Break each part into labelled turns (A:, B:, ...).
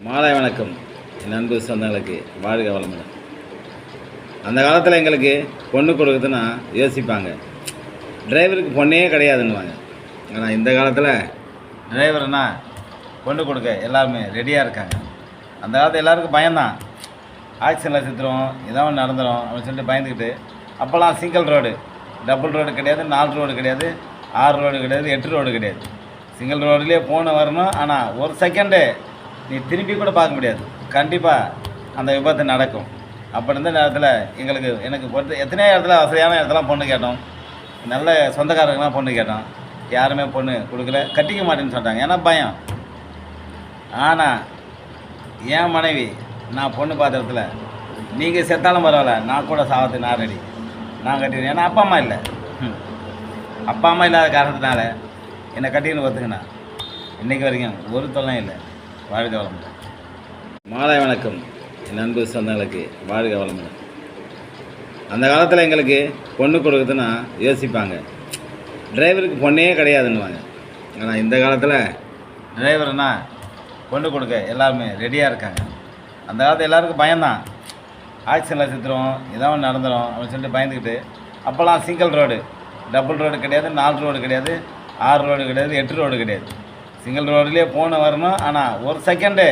A: மாலை வணக்கம். என் அன்பு சொந்தங்களுக்கு வாழ்க வளமுடன். அந்த காலத்தில் எங்களுக்கு பொண்ணு கொடுக்குறதுன்னா யோசிப்பாங்க, டிரைவருக்கு பொண்ணே கிடையாதுன்னுவாங்க. ஆனால் இந்த காலத்தில் டிரைவர்னா பொண்ணு கொடுக்க எல்லாருமே ரெடியாக இருக்காங்க. அந்த காலத்தில் எல்லாருக்கும் பயம்தான், ஆக்சிடென்ட்டில் செத்துரும், ஏதாவது ஒன்று நடந்துடும் அப்படின்னு சொல்லிட்டு பயந்துக்கிட்டு. அப்போல்லாம் சிங்கிள் ரோடு, டபுள் ரோடு கிடையாது, 4 ரோடு கிடையாது, 6 ரோடு கிடையாது, 8 ரோடு கிடையாது. சிங்கிள் ரோடுலேயே போன வரணும். ஆனால் ஒரு செகண்டு நீ திருப்பி கூட பார்க்க முடியாது. கண்டிப்பாக அந்த விபத்து நடக்கும். அப்படி இருந்த நேரத்தில் எனக்கு பொறுத்து எத்தனையோ இடத்துல வசதியான இடத்துலாம் பொண்ணு கேட்டோம், நல்ல சொந்தக்காரங்களாம் பொண்ணு கேட்டோம். யாருமே பொண்ணு கொடுக்கல, கட்டிக்க மாட்டேன்னு சொல்லிட்டாங்க. ஏன்னா பயம். ஆனால் என் மனைவி, நான் பொண்ணு பார்த்த இடத்துல நீங்கள் செத்தாலும் பரவாயில்ல, நான் கூட சாவத்துக்கு நான் ரெடி, நான் கட்டிக்கிறேன். ஏன்னா அப்பா அம்மா இல்லை. அப்பா அம்மா இல்லாத காரணத்தினால என்னை கட்டிக்கின்னு ஒத்துக்கினா இன்றைக்கி வரைக்கும் ஒரு தொல்லையும் இல்லை. வாழ்க வளமுடன். மாலை வணக்கம். என் அன்பு சொந்தங்களுக்கு வாழ்க வளமுடன். அந்த காலத்தில் எங்களுக்கு பொண்ணு கொடுக்குறதுன்னா யோசிப்பாங்க, டிரைவருக்கு பொண்ணே கிடையாதுன்னுவாங்க. ஆனால் இந்த காலத்தில் டிரைவர்னா பொண்ணு கொடுக்க எல்லாருமே ரெடியாக இருக்காங்க. அந்த காலத்தில் எல்லாருக்கும் பயம்தான், ஆக்சிடென்ட்டில் செத்துரும், ஏதாவது ஒன்று நடந்துடும் அப்படின்னு சொல்லிட்டு பயந்துக்கிட்டு. அப்போல்லாம் சிங்கிள் ரோடு, டபுள் ரோடு கிடையாது, 4 ரோடு கிடையாது, 6 ரோடு கிடையாது, 8 ரோடு கிடையாது. சிங்கிள் ரோடுலேயே போன வரணும். ஆனால் ஒரு செகண்டு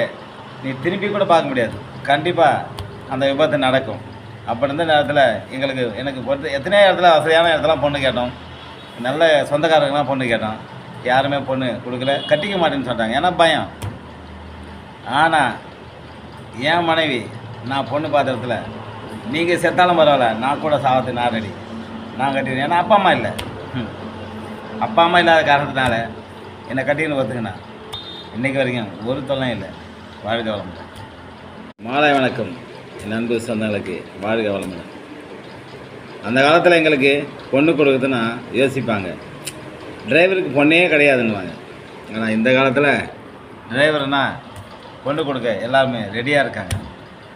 A: நீ திருப்பி கூட பார்க்க முடியாது. கண்டிப்பாக அந்த விபத்து நடக்கும். அப்படி இருந்த நேரத்தில் எனக்கு பொறுத்து எத்தனையோ இடத்துல வசதியான இடத்துலாம் பொண்ணு கேட்டோம், நல்ல சொந்தக்காரங்களாம் பொண்ணு கேட்டோம். யாருமே பொண்ணு கொடுக்கல, கட்டிக்க மாட்டேன்னு சொல்லிட்டாங்க. ஏன்னா பயம். ஆனால் என் மனைவி, நான் பொண்ணு பார்த்த இடத்துல நீங்கள் செத்தாலும் பரவாயில்ல, நான் கூட சாவத்துக்கு நான் ரெடி, நான் கட்டிக்கிறேன். ஏன்னா அப்பா அம்மா இல்லை. அப்பா அம்மா இல்லாத காரணத்தினால என்னை கட்டிக்கின்னு ஒத்துக்கினா இன்றைக்கி வரைக்கும் ஒரு தொல்லையும் இல்லை. வாழ்க வளமுடன். மாலை வணக்கம். என் அன்பு சொந்தங்களுக்கு வாழ்க வளமுடன். அந்த காலத்தில் எங்களுக்கு பொண்ணு கொடுக்குறதுன்னா யோசிப்பாங்க, டிரைவருக்கு பொண்ணே கிடையாதுன்னுவாங்க. ஆனால் இந்த காலத்தில் டிரைவர்னா பொண்ணு கொடுக்க எல்லாருமே ரெடியாக இருக்காங்க.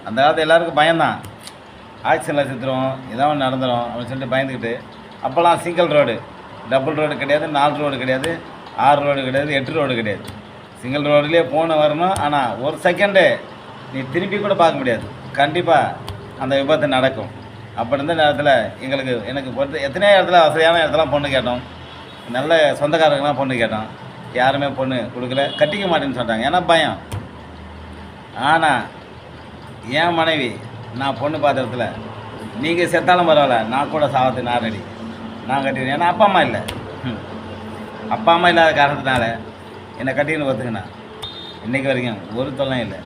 A: அந்த காலத்தில் எல்லாருக்கும் பயம்தான், ஆக்சிடென்ட்டில் செத்துரும், ஏதாவது ஒன்று நடந்துடும் அப்படின்னு சொல்லிட்டு பயந்துக்கிட்டு. அப்போல்லாம் சிங்கிள் ரோடு, டபுள் ரோடு கிடையாது, 4 ரோடு கிடையாது, 6 ரோடு கிடையாது, 8 ரோடு கிடையாது. சிங்கிள் ரோடுலேயே போன வரணும். ஆனால் ஒரு செகண்டு நீ திருப்பி கூட பார்க்க முடியாது. கண்டிப்பாக அந்த விபத்து நடக்கும். அப்படி இருந்த நேரத்தில் எனக்கு பொறுத்து எத்தனையோ இடத்துல வசதியான இடத்துலாம் பொண்ணு கேட்டோம், நல்ல சொந்தக்காரங்களாம் பொண்ணு கேட்டோம். யாருமே பொண்ணு கொடுக்கல, கட்டிக்க மாட்டேன்னு சொல்லிட்டாங்க. ஏன்னா பயம். ஆனால் என் மனைவி, நான் பொண்ணு பார்த்த இடத்துல நீங்கள் செத்தாலும் பரவாயில்ல, நான் கூட சாவத்துக்கு நான் ரெடி, நான் கட்டிக்கிறேன். ஏன்னா அப்பா அம்மா இல்லை. அப்பா அம்மா இல்லாத காரணத்தினால என்னை கட்டிக்கின்னு ஒத்துக்கினா இன்றைக்கி வரைக்கும் ஒரு தொல்லையும் இல்லை.